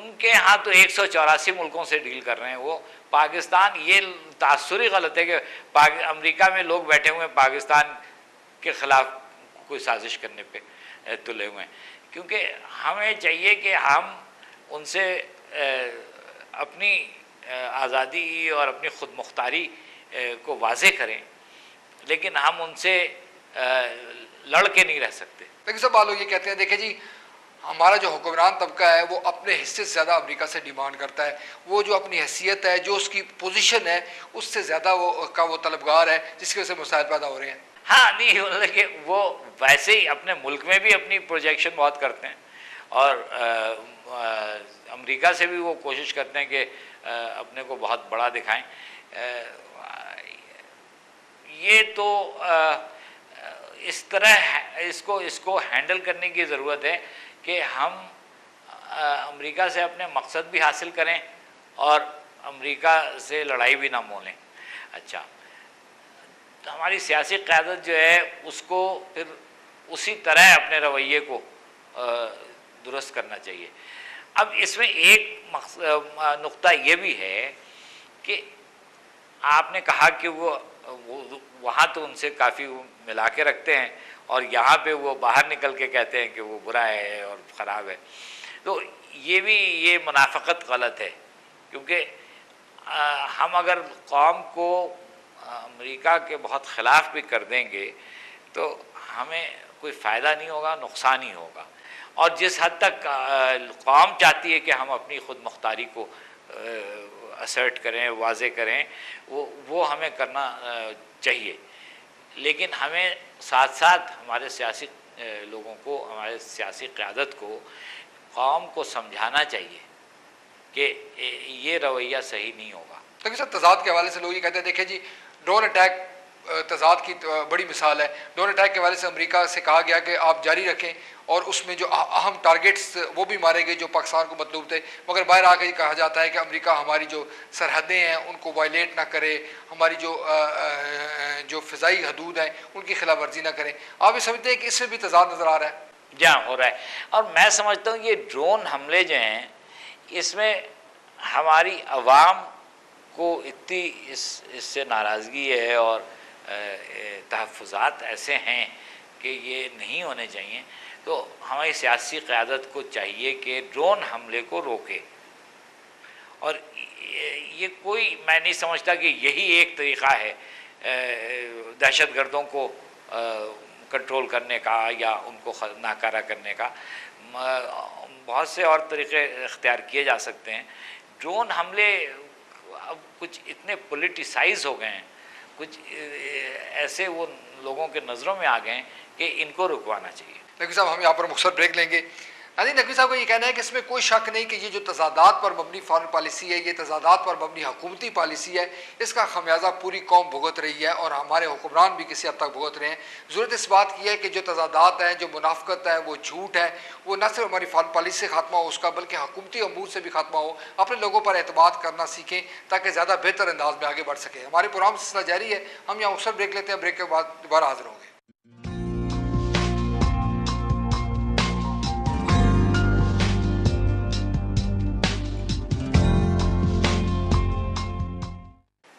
उनके यहाँ तो 184 मुल्कों से डील कर रहे हैं वो। पाकिस्तान, ये तासुरी गलत है कि अमेरिका में लोग बैठे हुए हैं पाकिस्तान के ख़िलाफ़ कोई साजिश करने पे तुले हुए हैं, क्योंकि हमें चाहिए कि हम उनसे अपनी आज़ादी और अपनी ख़ुद मुख्तारी को वाज़े करें, लेकिन हम उनसे लड़ के नहीं रह सकते। लेकिन सब लोग ये कहते हैं, देखिए जी, हमारा जो हुक्मरान तबका है वो अपने हिस्से से ज़्यादा अमेरिका से डिमांड करता है, वो जो अपनी हैसियत है, जो उसकी पोजीशन है, उससे ज़्यादा वो तलबगार है, जिसकी वजह से मसाइल पैदा हो रहे हैं। हाँ, नहीं, लेकिन वो वैसे ही अपने मुल्क में भी अपनी प्रोजेक्शन बहुत करते हैं और अमेरिका से भी वो कोशिश करते हैं कि अपने को बहुत बड़ा दिखाएं। ये तो इस तरह इसको हैंडल करने की ज़रूरत है कि हम अमेरिका से अपने मकसद भी हासिल करें और अमेरिका से लड़ाई भी ना मोलें। अच्छा, तो हमारी सियासी क़यादत जो है उसको फिर उसी तरह अपने रवैये को दुरुस्त करना चाहिए। अब इसमें एक नुक्ता ये भी है कि आपने कहा कि वो वहाँ तो उनसे काफ़ी मिला के रखते हैं और यहाँ पे वो बाहर निकल के कहते हैं कि वो बुरा है और ख़राब है। तो ये मुनाफ़क़त गलत है, क्योंकि हम अगर कौम को अमेरिका के बहुत ख़िलाफ़ भी कर देंगे तो हमें कोई फ़ायदा नहीं होगा, नुकसान ही होगा। और जिस हद तक कौम चाहती है कि हम अपनी ख़ुद मुख्तारी को असर्ट करें, वाज़े करें, वो हमें करना चाहिए, लेकिन हमें साथ साथ हमारे सियासी लोगों को, हमारे सियासी क़यादत को, कौम को समझाना चाहिए कि ये रवैया सही नहीं होगा। लेकिन सर, तज़ाद के हवाले से लोग ये कहते हैं, देखिए जी, ड्रोन अटैक तज़ाद की बड़ी मिसाल है। ड्रोन अटैक के हवाले से अमेरिका से कहा गया कि आप जारी रखें और उसमें जो अहम टारगेट्स वो भी मारे गए जो पाकिस्तान को मतलूब थे, मगर बाहर आकर कहा जाता है कि अमेरिका हमारी जो सरहदें हैं उनको वायलेट ना करे, हमारी जो फ़िज़ाई हदूद हैं उनकी खिलाफ वर्जी ना करें। आप ये समझते हैं कि इसमें भी तज़ाद नज़र आ रहा है? जहाँ हो रहा है, और मैं समझता हूँ ये ड्रोन हमले जो हैं इसमें हमारी आवाम को इतनी इससे नाराज़गी है और तहफ़्फ़ुज़ात ऐसे हैं कि ये नहीं होने चाहिए। तो हमारी सियासी क़यादत को चाहिए कि ड्रोन हमले को रोके, और ये कोई, मैं नहीं समझता कि यही एक तरीक़ा है दहशतगर्दों को कंट्रोल करने का या उनको नाकारा करने का। बहुत से और तरीक़े इख्तियार किए जा सकते हैं। ड्रोन हमले अब कुछ इतने पॉलिटिसाइज़ हो गए हैं, कुछ ऐसे वो लोगों के नज़रों में आ गए हैं कि इनको रुकवाना चाहिए। नकवी साहब, हम यहाँ पर मुख्तसर ब्रेक लेंगे। नाज़रीन, नकवी साहब का ये कहना है कि इसमें कोई शक नहीं कि ये जो तज़ादात पर मबनी फ़ॉरेन पॉलिसी है, ये तज़ादात पर मबनी हुकूमती पॉलिसी है, इसका खमियाजा पूरी कौम भुगत रही है और हमारे हुक्मरान भी किसी हद तक भुगत रहे हैं। ज़रूरत इस बात की है कि जो तज़ादात हैं, जो मुनाफ़क़त है, वो झूठ है, वो न सिर्फ हमारी फ़ॉरेन पॉलिसी से खात्मा हो उसका, बल्कि हुकूमती अमूर से भी खात्मा हो। अपने लोगों पर एतमाद करना सीखें ताकि ज़्यादा बेहतर अंदाज में आगे बढ़ सकें। हमारे प्रोग्राम सिलसिला जारी है, हम यहाँ मुख्तसर ब्रेक लेते हैं, ब्रेक के बाद दोबारा हाज़िर होंगे।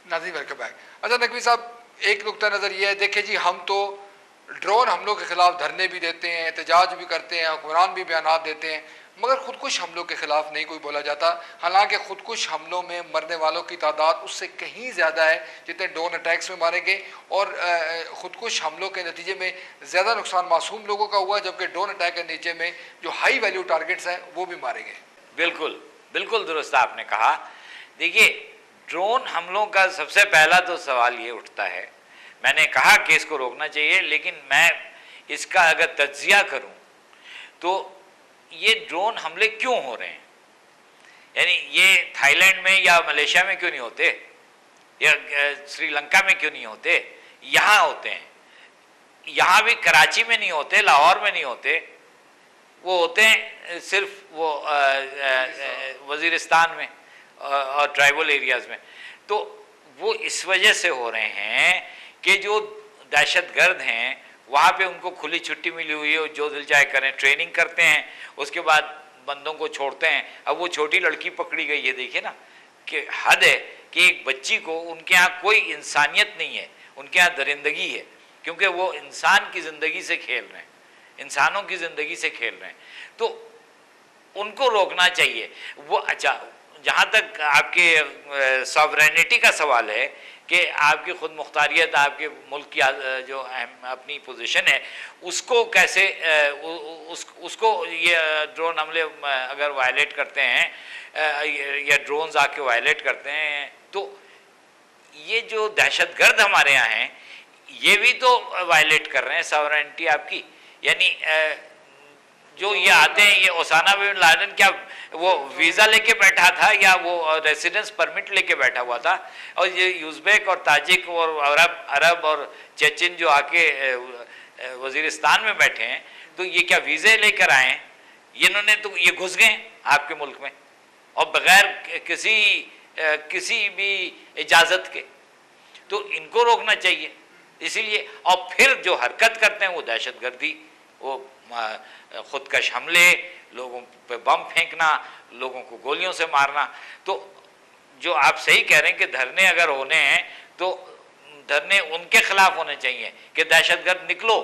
नाज़रीन, वेलकम बैक। अच्छा नकवी साहब, एक नुक्ता नज़र ये है, देखिए जी, हम तो ड्रोन हमलों के ख़िलाफ़ धरने भी देते हैं, एहतजाज भी करते हैं, हुक्मरान भी बयानात देते हैं, मगर ख़ुदकुश हमलों के ख़िलाफ़ नहीं कोई बोला जाता। हालांकि ख़ुदकुश हमलों में मरने वालों की तादाद उससे कहीं ज़्यादा है जितने ड्रोन अटैक्स में मारे गए, और ख़ुदकुश हमलों के नतीजे में ज़्यादा नुकसान मासूम लोगों का हुआ, जबकि ड्रोन अटैक के नतीजे में जो हाई वैल्यू टारगेट्स हैं वो भी मारे गए। बिल्कुल बिल्कुल दुरुस्त आपने कहा। देखिए, ड्रोन हमलों का सबसे पहला तो सवाल ये उठता है, मैंने कहा कि इसको रोकना चाहिए, लेकिन मैं इसका अगर तज्जिया करूं तो ये ड्रोन हमले क्यों हो रहे हैं? यानी ये थाईलैंड में या मलेशिया में क्यों नहीं होते, या श्रीलंका में क्यों नहीं होते? यहाँ होते हैं। यहाँ भी कराची में नहीं होते, लाहौर में नहीं होते, वो होते हैं सिर्फ वो वज़ीरिस्तान में और ट्राइबल एरियाज़ में। तो वो इस वजह से हो रहे हैं कि जो दहशतगर्द हैं वहाँ पे उनको खुली छुट्टी मिली हुई है, जो दिल चाहे करें, ट्रेनिंग करते हैं, उसके बाद बंदों को छोड़ते हैं। अब वो छोटी लड़की पकड़ी गई है, देखिए ना कि हद है कि एक बच्ची को, उनके यहाँ कोई इंसानियत नहीं है, उनके यहाँ दरिंदगी है, क्योंकि वो इंसान की ज़िंदगी से खेल रहे हैं, इंसानों की ज़िंदगी से खेल रहे हैं। तो उनको रोकना चाहिए। वो अच्छा, जहाँ तक आपके सॉवरेनिटी का सवाल है कि आपकी खुद मुख्तारियत, आपके मुल्क की जो अपनी पोजीशन है, उसको कैसे उसको ये ड्रोन हमले अगर वायलेट करते हैं या ड्रोन्स आके वायलेट करते हैं, तो ये जो दहशतगर्द हमारे यहाँ हैं ये भी तो वायलेट कर रहे हैं सॉवरेनिटी आपकी। यानी जो ये आते हैं, ये ओसामा बिन लादेन क्या वो वीज़ा लेके बैठा था या वो रेसिडेंस परमिट लेके बैठा हुआ था? और ये यूज़बेक और ताजिक और अरब और चेचन जो आके वज़ीरिस्तान में बैठे हैं, तो ये क्या वीज़े लेकर आए हैं? इन्होंने तो ये घुस गए आपके मुल्क में और बग़ैर किसी भी इजाज़त के। तो इनको रोकना चाहिए। इसीलिए और फिर जो हरकत करते हैं वो दहशतगर्दी, वो खुदकश हमले, लोगों पे बम फेंकना, लोगों को गोलियों से मारना। तो जो आप सही कह रहे हैं कि धरने अगर होने हैं तो धरने उनके खिलाफ होने चाहिए कि दहशतगर्द निकलो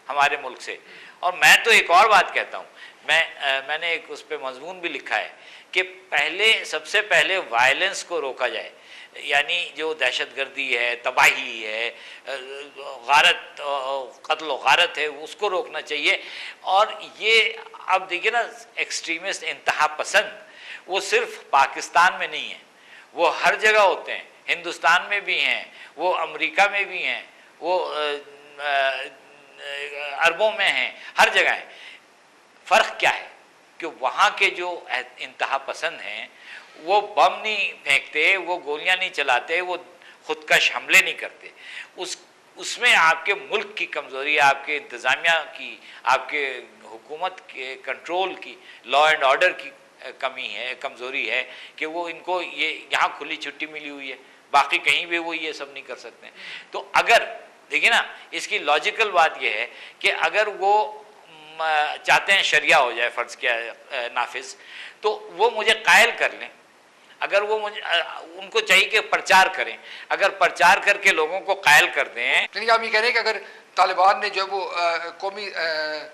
हमारे मुल्क से। और मैं तो एक और बात कहता हूँ, मैंने एक उस पर मजमून भी लिखा है कि सबसे पहले वायलेंस को रोका जाए, यानी जो दहशतगर्दी है, तबाही है, गारत, कत्ल व गारत है, उसको रोकना चाहिए। और ये अब देखिए ना, एक्सट्रीमिस्ट, इंतहा पसंद, वो सिर्फ पाकिस्तान में नहीं है, वो हर जगह होते हैं, हिंदुस्तान में भी हैं, वो अमेरिका में भी हैं, वो अरबों में हैं, हर जगह हैं। फ़र्क क्या है कि वहाँ के जो इंतहा पसंद हैं वो बम नहीं फेंकते, वो गोलियां नहीं चलाते, वो खुदकश हमले नहीं करते। उसमें आपके मुल्क की कमज़ोरी, आपके इंतज़ामिया की, आपके हुकूमत के कंट्रोल की, लॉ एंड ऑर्डर की कमी है, कमज़ोरी है कि वो इनको ये यहाँ खुली छुट्टी मिली हुई है, बाकी कहीं भी वो ये सब नहीं कर सकते। तो अगर देखिए ना, इसकी लॉजिकल बात यह है कि अगर वो चाहते हैं शरिया हो जाए, फ़र्ज़ किया नाफिज, तो वो मुझे कायल कर लें। अगर वो उनको चाहिए कि प्रचार करें, अगर प्रचार करके लोगों को कायल कर दें। यानी आप ये कह रहे हैं कि अगर तालिबान ने जो वो कौमी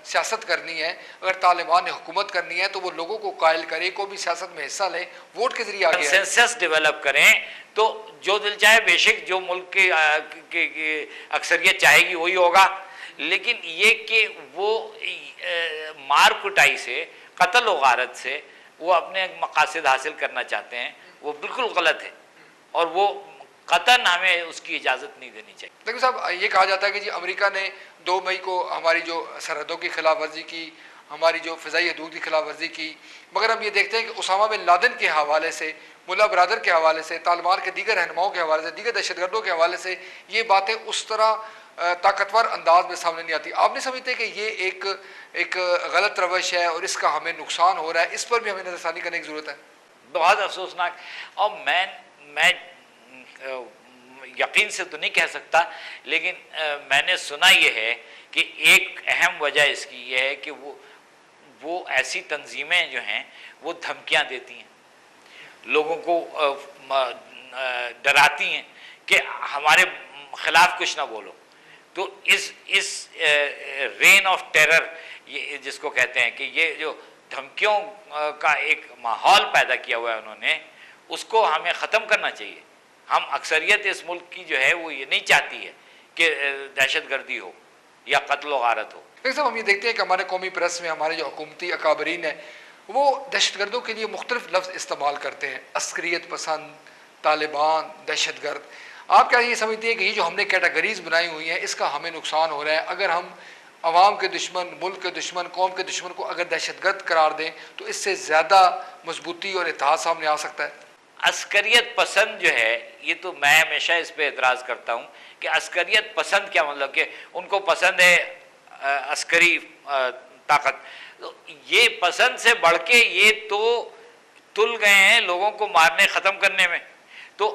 सियासत करनी है, अगर तालिबान ने हुकूमत करनी है, तो वो लोगों को कायल करे, कौमी सियासत में हिस्सा लें, वोट के जरिए आगे कंसेंसस डेवलप करें, तो जो दिल चाहे, बेशक जो मुल्क की अक्सरियत चाहेगी वही होगा। लेकिन ये कि वो मार कुटाई से, कत्ल व गारत से वो अपने मकासद हासिल करना चाहते हैं, वो बिल्कुल गलत है और वो कतन हमें उसकी इजाज़त नहीं देनी चाहिए। देखो साहब, ये कहा जाता है कि जी अमेरिका ने 2 मई को हमारी जो सरहदों की खिलाफ वर्जी की, हमारी जो फ़िज़ाई हदूद की खिलाफ वर्जी की, मगर हम ये देखते हैं कि उसामा बिन लादेन के हवाले से, मुल्ला बरादर के हवाले से, तालिबान के दीगर रहनुमाओं के हवाले से, दीगर दहशतगर्दों के हवाले से ये बातें उस तरह ताकतवर अंदाज में सामने नहीं आती। आप नहीं समझते कि ये एक गलत रवश है और इसका हमें नुकसान हो रहा है? इस पर भी हमें नज़रसानी करने की ज़रूरत है। बहुत अफसोसनाक। और मैं यकीन से तो नहीं कह सकता, लेकिन मैंने सुना ये है कि एक अहम वजह इसकी ये है कि वो ऐसी तंजीमें जो हैं वो धमकियां देती हैं, लोगों को डराती हैं कि हमारे खिलाफ कुछ ना बोलो। तो इस रेन ऑफ टेरर, ये जिसको कहते हैं कि ये जो धमकियों का एक माहौल पैदा किया हुआ है उन्होंने, उसको हमें ख़त्म करना चाहिए। हम अक्सरियत इस मुल्क की जो है वो ये नहीं चाहती है कि दहशतगर्दी हो या कत्ल व गारत हो। एक साहब, हम ये देखते हैं कि हमारे कौमी प्रेस में हमारे जो हुकूमती अकाबरीन है वो दहशतगर्दों के लिए मुख्तलिफ लफ्ज़ इस्तेमाल करते हैं, अस्करियत पसंद, तालिबान, दहशतगर्द। आप क्या ये समझते हैं कि ये जो हमने कैटेगरीज बनाई हुई हैं इसका हमें नुकसान हो रहा है? अगर हम अवाम के दुश्मन, मुल्क के दुश्मन, कौम के दुश्मन को अगर दहशतगर्द करार दें तो इससे ज़्यादा मजबूती और इत्तेहाद सामने आ सकता है। अस्करियत पसंद जो है, ये तो मैं हमेशा इस पर एतराज़ करता हूँ कि अस्करियत पसंद क्या मतलब कि उनको पसंद है अस्करी ताकत। तो ये पसंद से बढ़ के ये तो तुल गए हैं लोगों को मारने, ख़त्म करने में। तो